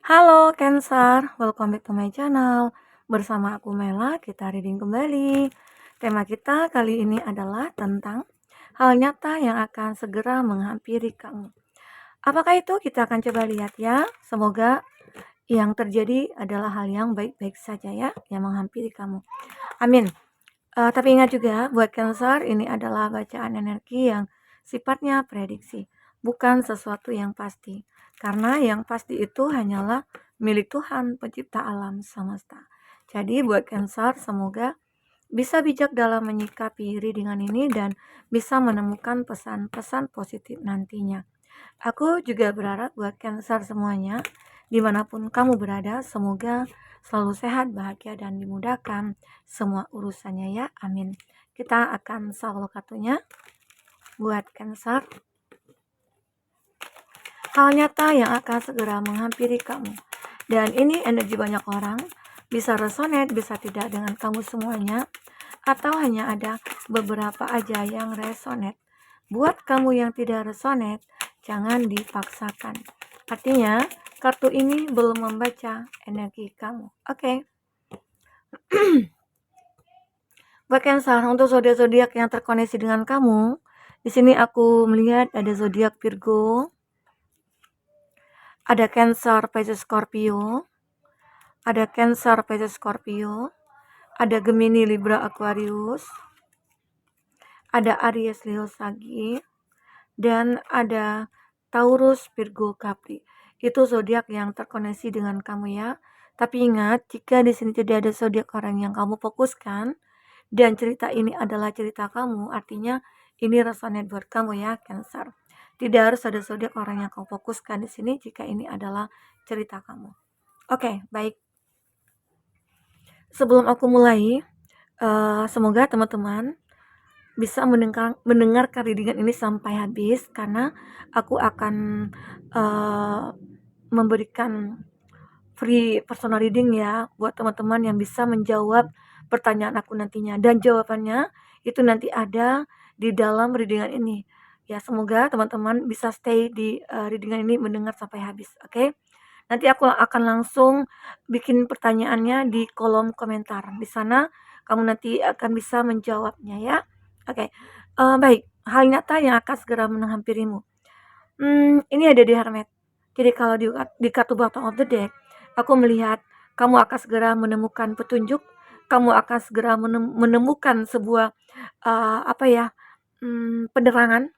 Halo Cancer, welcome back to my channel. Bersama aku Mela, kita reading kembali. Tema kita kali ini adalah tentang hal nyata yang akan segera menghampiri kamu. Apakah itu? Kita akan coba lihat ya. Semoga yang terjadi adalah hal yang baik-baik saja ya, yang menghampiri kamu. Amin. Tapi ingat juga, buat Cancer, ini adalah bacaan energi yang sifatnya prediksi, bukan sesuatu yang pasti. Karena yang pasti itu hanyalah milik Tuhan, pencipta alam semesta. Jadi buat Cancer, semoga bisa bijak dalam menyikapi readingan ini dan bisa menemukan pesan-pesan positif nantinya. Aku juga berharap buat Cancer semuanya, dimanapun kamu berada, semoga selalu sehat, bahagia, dan dimudahkan semua urusannya ya, amin. Kita akan sahur kartunya buat Cancer. Hal nyata yang akan segera menghampiri kamu. Dan ini energi banyak orang, bisa resonate, bisa tidak dengan kamu semuanya, atau hanya ada beberapa aja yang resonate. Buat kamu yang tidak resonate, jangan dipaksakan. Artinya, kartu ini belum membaca energi kamu. Oke. Buat Cancer, untuk zodiak-zodiak yang terkoneksi dengan kamu, di sini aku melihat ada zodiak Virgo, ada Cancer, Pisces, Scorpio, ada Cancer, Pisces, Scorpio, ada Gemini, Libra, Aquarius, ada Aries, Leo, Sagi, dan ada Taurus, Virgo, Capri. Itu zodiak yang terkoneksi dengan kamu ya. Tapi ingat, jika di sini tidak ada zodiak orang yang kamu fokuskan dan cerita ini adalah cerita kamu, artinya ini resonate buat kamu ya, Cancer. Tidak harus ada zodiak orang yang kamu fokuskan di sini jika ini adalah cerita kamu. Oke, baik. Sebelum aku mulai, semoga teman-teman bisa mendengarkan readingan ini sampai habis, karena aku akan memberikan free personal reading ya buat teman-teman yang bisa menjawab pertanyaan aku nantinya, dan jawabannya itu nanti ada di dalam readingan ini ya. Semoga teman-teman bisa stay di readingan ini mendengar sampai habis. Oke. Nanti aku akan langsung bikin pertanyaannya di kolom komentar. Di sana kamu nanti akan bisa menjawabnya ya. Oke. Baik, hal nyata yang akan segera menghampirimu. Ini ada di Hermit. Jadi kalau di kartu bottom of the deck, aku melihat kamu akan segera menemukan petunjuk, kamu akan segera menemukan sebuah penerangan,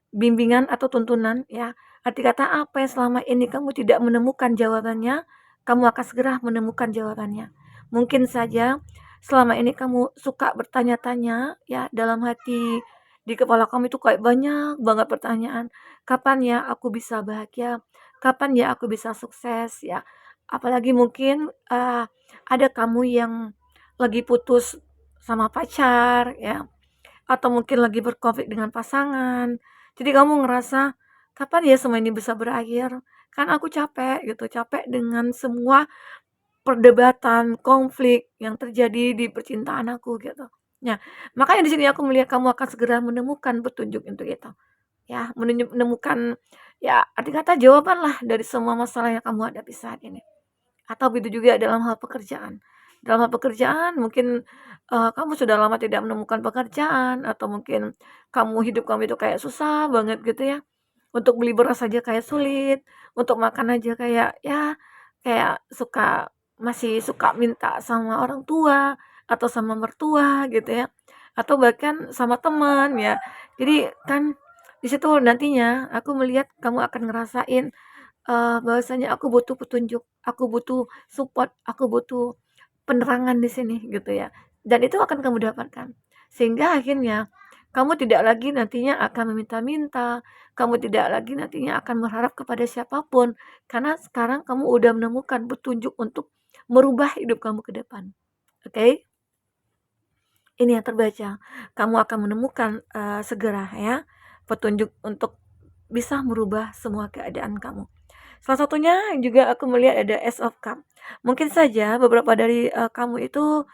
bimbingan atau tuntunan ya. Arti kata apa yang selama ini kamu tidak menemukan jawabannya, kamu akan segera menemukan jawabannya. Mungkin saja selama ini kamu suka bertanya-tanya ya dalam hati, di kepala kamu itu kayak banyak banget pertanyaan. Kapan ya aku bisa bahagia? Kapan ya aku bisa sukses ya? Apalagi mungkin ada kamu yang lagi putus sama pacar ya, atau mungkin lagi berkonflik dengan pasangan. Jadi kamu ngerasa, kapan ya semua ini bisa berakhir? Kan aku capek gitu, capek dengan semua perdebatan, konflik yang terjadi di percintaan aku gitu. Nah, makanya di sini aku melihat kamu akan segera menemukan petunjuk untuk itu. Ya, menemukan ya arti kata jawaban lah dari semua masalah yang kamu hadapi saat ini. Atau begitu juga dalam hal pekerjaan. Dalam hal pekerjaan mungkin, kamu sudah lama tidak menemukan pekerjaan, atau mungkin hidup kamu itu kayak susah banget gitu ya. Untuk beli beras saja kayak sulit, untuk makan aja kayak ya, kayak masih suka minta sama orang tua, atau sama mertua gitu ya, atau bahkan sama teman ya. Jadi kan di situ nantinya aku melihat kamu akan ngerasain bahwasanya aku butuh petunjuk, aku butuh support, aku butuh penerangan di sini gitu ya. Dan itu akan kamu dapatkan. Sehingga akhirnya kamu tidak lagi nantinya akan meminta-minta, kamu tidak lagi nantinya akan berharap kepada siapapun, karena sekarang kamu udah menemukan petunjuk untuk merubah hidup kamu ke depan. Oke? Ini yang terbaca. Kamu akan menemukan segera ya petunjuk untuk bisa merubah semua keadaan kamu. Salah satunya juga aku melihat ada Ace of Cup. Mungkin saja beberapa dari kamu itu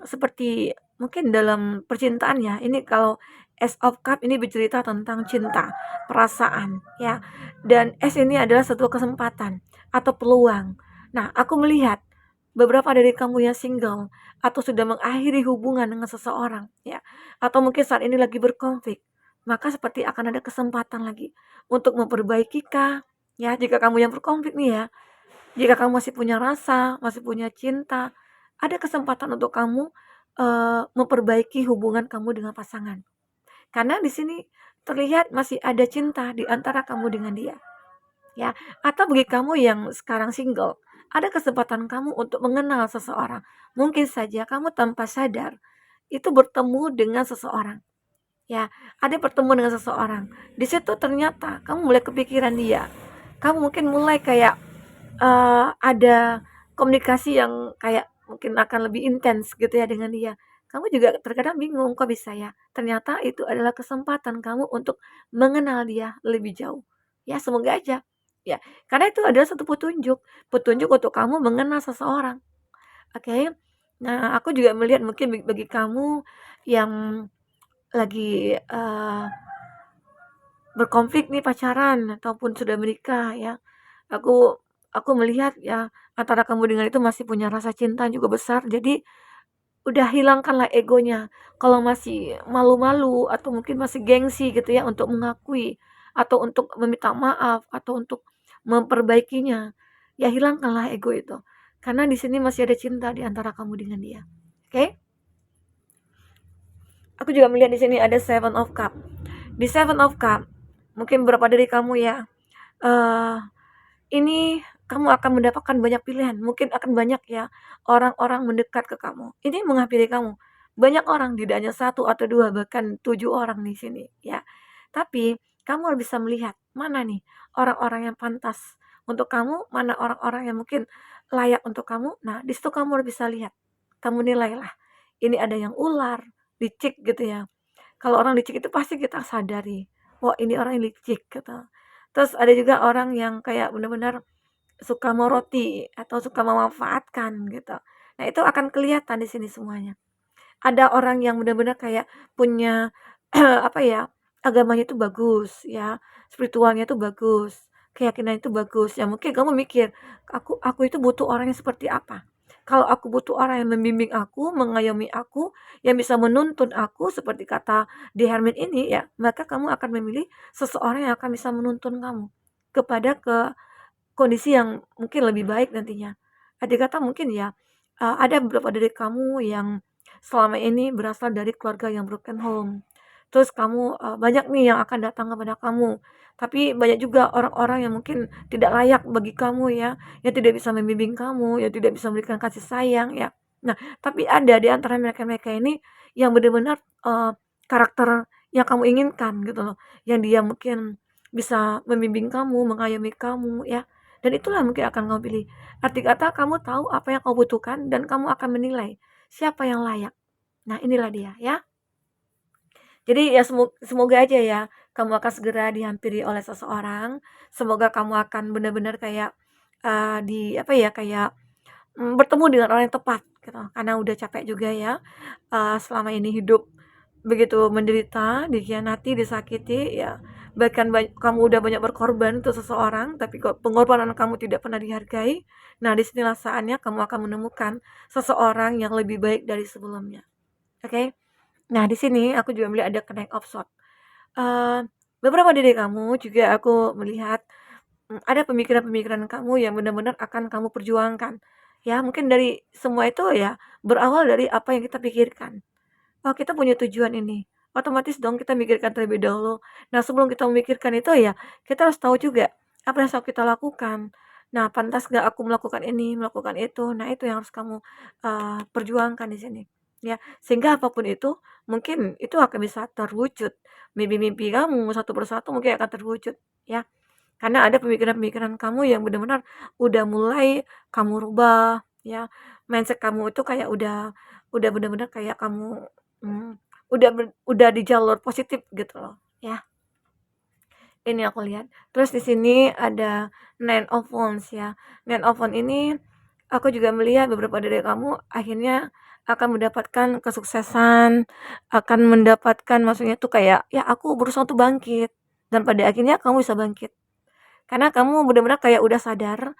seperti mungkin dalam percintaan ya. Ini kalau Ace of Cup ini bercerita tentang cinta, perasaan, ya. Dan Ace ini adalah satu kesempatan atau peluang. Nah, aku melihat beberapa dari kamu yang single atau sudah mengakhiri hubungan dengan seseorang, ya, atau mungkin saat ini lagi berkonflik, maka seperti akan ada kesempatan lagi untuk memperbaiki kah, ya, jika kamu yang berkonflik nih ya, jika kamu masih punya rasa, masih punya cinta, ada kesempatan untuk kamu, memperbaiki hubungan kamu dengan pasangan. Karena di sini terlihat masih ada cinta di antara kamu dengan dia, ya. Atau bagi kamu yang sekarang single, ada kesempatan kamu untuk mengenal seseorang. Mungkin saja kamu tanpa sadar itu bertemu dengan seseorang, ya. Ada bertemu dengan seseorang. Di situ ternyata kamu mulai kepikiran dia. Kamu mungkin mulai kayak ada komunikasi yang kayak mungkin akan lebih intens gitu ya dengan dia. Kamu juga terkadang bingung, kok bisa ya? Ternyata itu adalah kesempatan kamu untuk mengenal dia lebih jauh. Ya, semoga aja. Ya, karena itu adalah satu petunjuk, petunjuk untuk kamu mengenal seseorang. Oke. Nah, aku juga melihat mungkin bagi kamu yang lagi berkonflik nih pacaran ataupun sudah menikah ya. Aku aku melihat ya antara kamu dengan itu masih punya rasa cinta juga besar. Jadi udah hilangkanlah egonya. Kalau masih malu-malu atau mungkin masih gengsi gitu ya untuk mengakui atau untuk meminta maaf atau untuk memperbaikinya, ya hilangkanlah ego itu. Karena di sini masih ada cinta di antara kamu dengan dia. Oke? Aku juga melihat di sini ada Seven of Cup. Di Seven of Cup, mungkin beberapa dari kamu ya, eh ini kamu akan mendapatkan banyak pilihan, mungkin akan banyak ya orang-orang mendekat ke kamu. Ini menghampiri kamu. Banyak orang, tidak hanya satu atau dua, bahkan 7 orang di sini ya. Tapi kamu harus bisa melihat mana nih orang-orang yang pantas untuk kamu, mana orang-orang yang mungkin layak untuk kamu. Nah, di situ kamu harus bisa lihat. Kamu nilailah. Ini ada yang ular, licik gitu ya. Kalau orang licik itu pasti kita sadari, wah ini orang yang licik gitu. Terus ada juga orang yang kayak benar-benar suka moroti atau suka memanfaatkan gitu. Nah, itu akan kelihatan di sini semuanya. Ada orang yang benar-benar kayak punya apa ya, agamanya itu bagus ya, spiritualnya itu bagus, keyakinan itu bagus. Ya mungkin kamu mikir, aku itu butuh orang yang seperti apa? Kalau aku butuh orang yang membimbing aku, mengayomi aku, yang bisa menuntun aku seperti kata di Hermin ini ya, maka kamu akan memilih seseorang yang akan bisa menuntun kamu kepada kondisi yang mungkin lebih baik nantinya. Andai kata mungkin ya, ada beberapa dari kamu yang selama ini berasal dari keluarga yang broken home. Terus kamu, banyak nih yang akan datang kepada kamu, tapi banyak juga orang-orang yang mungkin tidak layak bagi kamu ya, yang tidak bisa membimbing kamu, yang tidak bisa memberikan kasih sayang ya. Nah, tapi ada di antara mereka-mereka ini yang benar-benar, karakter yang kamu inginkan gitu loh, yang dia mungkin bisa membimbing kamu, mengayomi kamu ya. Dan itulah mungkin akan kamu pilih. Arti kata kamu tahu apa yang kamu butuhkan dan kamu akan menilai siapa yang layak. Nah, inilah dia ya. Jadi ya semoga aja ya kamu akan segera dihampiri oleh seseorang. Semoga kamu akan benar-benar kayak di apa ya kayak bertemu dengan orang yang tepat gitu. Karena udah capek juga ya selama ini hidup begitu menderita, dikhianati, disakiti ya. Bahkan kamu udah banyak berkorban untuk seseorang, tapi kok pengorbanan kamu tidak pernah dihargai. Nah, disinilah saatnya kamu akan menemukan seseorang yang lebih baik dari sebelumnya. Oke? Nah, di sini aku juga melihat ada Knight of Swords. Beberapa dari kamu juga aku melihat ada pemikiran-pemikiran kamu yang benar-benar akan kamu perjuangkan. Ya, mungkin dari semua itu ya berawal dari apa yang kita pikirkan. Oh, kita punya tujuan ini. Otomatis dong kita mikirkan terlebih dahulu. Nah, sebelum kita memikirkan itu ya, kita harus tahu juga apa yang harus kita lakukan. Nah, pantas nggak aku melakukan ini, melakukan itu. Nah, itu yang harus kamu perjuangkan di sini. Ya, sehingga apapun itu, mungkin itu akan bisa terwujud. Mimpi-mimpi kamu satu persatu mungkin akan terwujud. Ya, karena ada pemikiran-pemikiran kamu yang benar-benar udah mulai kamu rubah. Ya, mindset kamu itu kayak udah benar-benar kayak kamu udah di jalur positif gitu loh, ya. Ini aku lihat. Terus di sini ada Nine of Wands ya. Nine of Wands ini Aku juga melihat beberapa dari kamu akhirnya akan mendapatkan kesuksesan, akan mendapatkan maksudnya tuh kayak, ya aku berusaha untuk bangkit, dan pada akhirnya kamu bisa bangkit. Karena kamu benar-benar kayak udah sadar,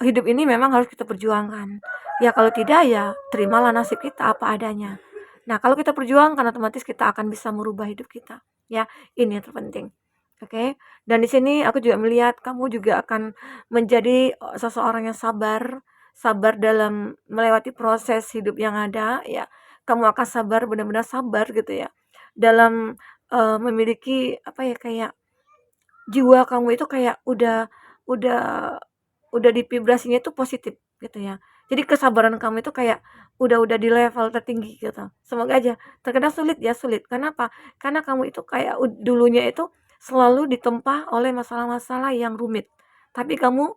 hidup ini memang harus kita perjuangkan. Ya kalau tidak ya terimalah nasib kita apa adanya. Nah, kalau kita perjuangkan otomatis kita akan bisa merubah hidup kita. Ya, ini yang terpenting. Oke. Dan di sini aku juga melihat kamu juga akan menjadi seseorang yang sabar, sabar dalam melewati proses hidup yang ada ya. Kamu akan sabar, benar-benar sabar gitu ya. Dalam memiliki apa ya kayak jiwa kamu itu kayak udah udah di vibrasinya itu positif gitu ya. Jadi kesabaran kamu itu kayak udah di level tertinggi gitu. Semoga aja. Terkadang sulit ya, sulit. Kenapa? Karena kamu itu kayak dulunya itu selalu ditempa oleh masalah-masalah yang rumit. Tapi kamu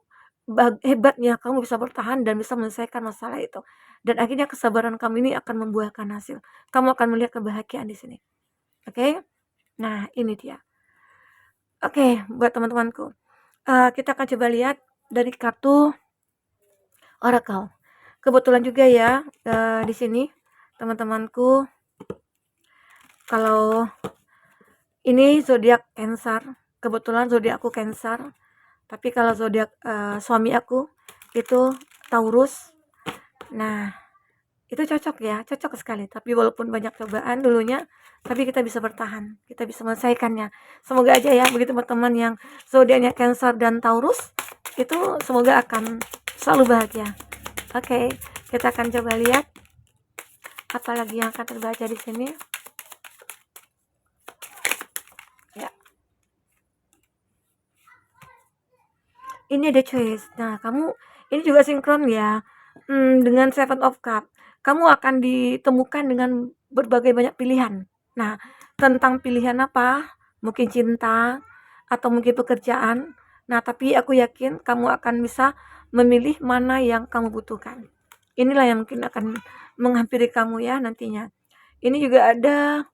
hebatnya kamu bisa bertahan dan bisa menyelesaikan masalah itu. Dan akhirnya kesabaran kamu ini akan membuahkan hasil. Kamu akan melihat kebahagiaan di sini. Oke? Nah, ini dia. Oke, buat teman-temanku. Kita akan coba lihat dari kartu Oracle. Kebetulan juga ya, di sini teman-temanku, kalau ini zodiak Cancer, kebetulan zodiak aku Cancer, tapi kalau zodiak suami aku itu Taurus. Nah, itu cocok ya, cocok sekali. Tapi walaupun banyak cobaan dulunya, tapi kita bisa bertahan, kita bisa menyelesaikannya. Semoga aja ya, begitu teman-teman yang zodiaknya Cancer dan Taurus, itu semoga akan selalu bahagia. Oke, kita akan coba lihat apa lagi yang akan terbaca di sini. Ya, ini ada choice. Nah, kamu ini juga sinkron ya, dengan Seven of Cup. Kamu akan ditemukan dengan berbagai banyak pilihan. Nah, tentang pilihan apa? Mungkin cinta atau mungkin pekerjaan. Nah, tapi aku yakin kamu akan bisa memilih mana yang kamu butuhkan. Inilah yang mungkin akan menghampiri kamu ya nantinya. Ini juga ada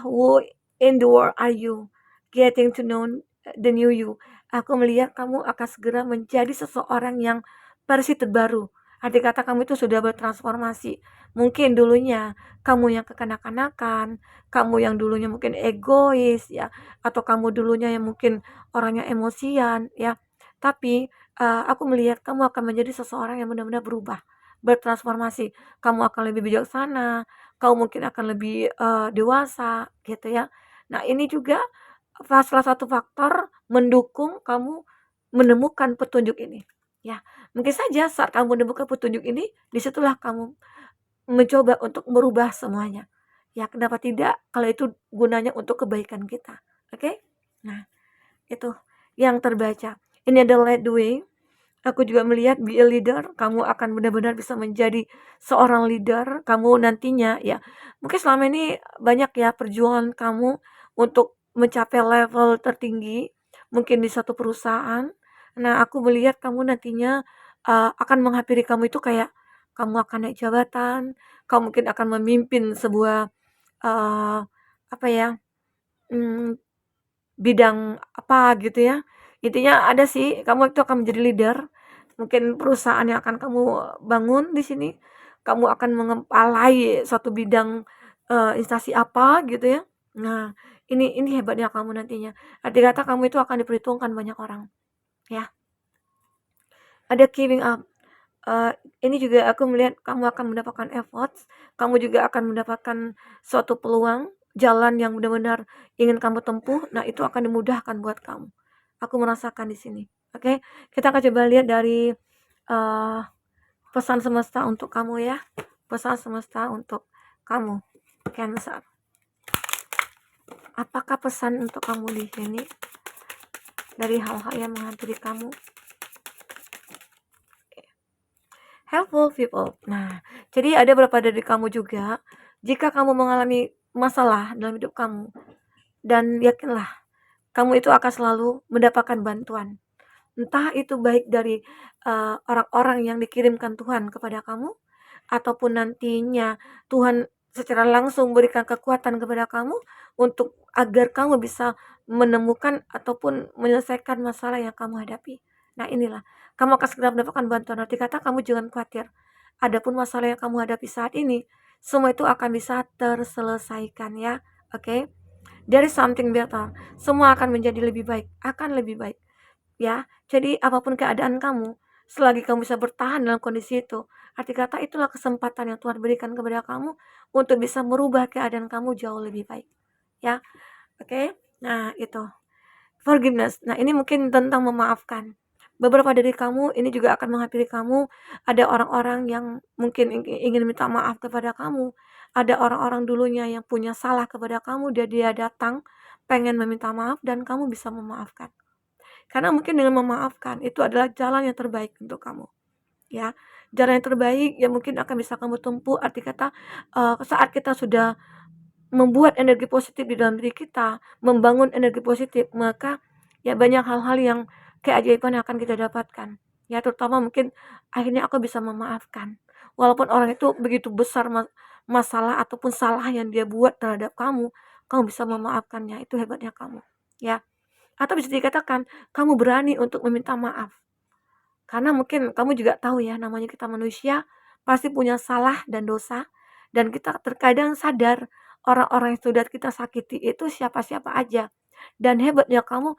who in the world are you? Getting to know the new you. Aku melihat kamu akan segera menjadi seseorang yang versi terbaru. Arti kata kamu itu sudah bertransformasi. Mungkin dulunya kamu yang kekanak-kanakan, kamu yang dulunya mungkin egois ya, atau kamu dulunya yang mungkin orangnya emosian ya. Tapi aku melihat kamu akan menjadi seseorang yang benar-benar berubah, bertransformasi. Kamu akan lebih bijaksana, kamu mungkin akan lebih dewasa gitu ya. Nah, ini juga salah satu faktor mendukung kamu menemukan petunjuk ini. Ya, mungkin saja saat kamu menemukan petunjuk ini, disitulah kamu mencoba untuk merubah semuanya. Ya, kenapa tidak kalau itu gunanya untuk kebaikan kita. Oke? Nah, itu yang terbaca. Ini ada lead the way. Aku juga melihat be a leader, kamu akan benar-benar bisa menjadi seorang leader, kamu nantinya ya. Mungkin selama ini banyak ya perjuangan kamu untuk mencapai level tertinggi, mungkin di satu perusahaan. Nah, aku melihat kamu nantinya akan menghampiri kamu itu kayak kamu akan naik jabatan, kamu mungkin akan memimpin sebuah apa ya? Mmm, bidang apa gitu ya. Intinya ada sih, kamu itu akan menjadi leader. Mungkin perusahaan yang akan kamu bangun di sini, kamu akan mengepalai suatu bidang instansi apa gitu ya. Nah, ini hebatnya kamu nantinya. Arti kata kamu itu akan diperhitungkan banyak orang, ya. Ada giving up. Eee, ini juga aku melihat kamu akan mendapatkan efforts, kamu juga akan mendapatkan suatu peluang, jalan yang benar-benar ingin kamu tempuh, nah itu akan dimudahkan buat kamu. Aku merasakan di sini, oke. Kita akan coba lihat dari, eee, pesan semesta untuk kamu ya, pesan semesta untuk kamu, Cancer. Apakah pesan untuk kamu di sini, dari hal-hal yang menghampiri kamu? Helpful people. Nah, jadi ada beberapa dari kamu juga, jika kamu mengalami masalah dalam hidup kamu, dan yakinlah, kamu itu akan selalu mendapatkan bantuan. Entah itu baik dari orang-orang yang dikirimkan Tuhan kepada kamu, ataupun nantinya Tuhan secara langsung berikan kekuatan kepada kamu untuk agar kamu bisa menemukan ataupun menyelesaikan masalah yang kamu hadapi. Nah inilah, kamu akan segera mendapatkan bantuan. Arti kata kamu jangan khawatir. Adapun masalah yang kamu hadapi saat ini, semua itu akan bisa terselesaikan ya. Oke? There is something better. Semua akan menjadi lebih baik, akan lebih baik. Ya, jadi apapun keadaan kamu, selagi kamu bisa bertahan dalam kondisi itu, arti kata itulah kesempatan yang Tuhan berikan kepada kamu untuk bisa merubah keadaan kamu jauh lebih baik. Ya, oke? Nah, itu. Forgiveness. Nah, ini mungkin tentang memaafkan. Beberapa dari kamu ini juga akan menghampiri kamu, ada orang-orang yang mungkin ingin minta maaf kepada kamu, ada orang-orang dulunya yang punya salah kepada kamu, dia datang pengen meminta maaf dan kamu bisa memaafkan. Karena mungkin dengan memaafkan itu adalah jalan yang terbaik untuk kamu, ya. Jalan yang terbaik yang mungkin akan bisa kamu tempuh, arti kata, saat kita sudah membuat energi positif di dalam diri kita, membangun energi positif, maka ya banyak hal-hal yang keajaiban yang akan kita dapatkan. Ya terutama mungkin akhirnya aku bisa memaafkan. Walaupun orang itu begitu besar masalah ataupun salah yang dia buat terhadap kamu bisa memaafkannya. Itu hebatnya kamu. Ya. Atau bisa dikatakan kamu berani untuk meminta maaf. Karena mungkin kamu juga tahu ya, namanya kita manusia pasti punya salah dan dosa, dan kita terkadang sadar orang-orang yang sudah kita sakiti itu siapa-siapa aja. Dan hebatnya kamu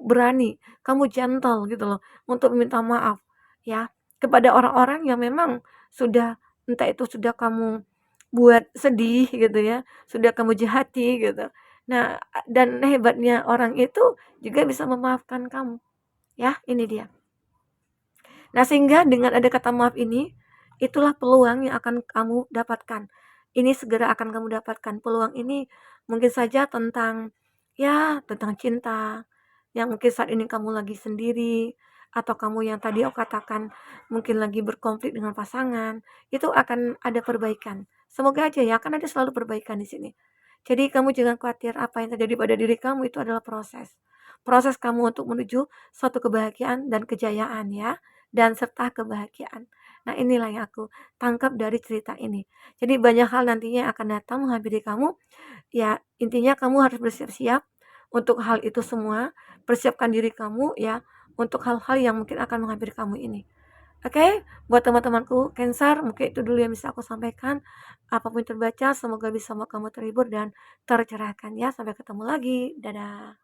berani, kamu gentle gitu loh untuk meminta maaf ya kepada orang-orang yang memang sudah entah itu sudah kamu buat sedih gitu ya, sudah kamu jahati gitu. Nah, dan hebatnya orang itu juga bisa memaafkan kamu. Ya, ini dia. Nah, sehingga dengan ada kata maaf ini, itulah peluang yang akan kamu dapatkan. Ini segera akan kamu dapatkan. Peluang ini mungkin saja tentang, ya, tentang cinta, yang mungkin saat ini kamu lagi sendiri, atau kamu yang tadi aku katakan mungkin lagi berkonflik dengan pasangan, itu akan ada perbaikan. Semoga aja ya, akan ada selalu perbaikan di sini. Jadi kamu jangan khawatir apa yang terjadi pada diri kamu itu adalah proses. Proses kamu untuk menuju suatu kebahagiaan dan kejayaan ya dan serta kebahagiaan. Nah, inilah yang aku tangkap dari cerita ini. Jadi banyak hal nantinya yang akan datang menghampiri kamu. Ya, intinya kamu harus bersiap-siap untuk hal itu semua. Persiapkan diri kamu ya untuk hal-hal yang mungkin akan menghampiri kamu ini. Oke, buat teman-temanku Cancer, mungkin itu dulu yang bisa aku sampaikan. Apapun yang terbaca, semoga bisa membuat kamu terhibur dan tercerahkan ya. Sampai ketemu lagi. Dadah.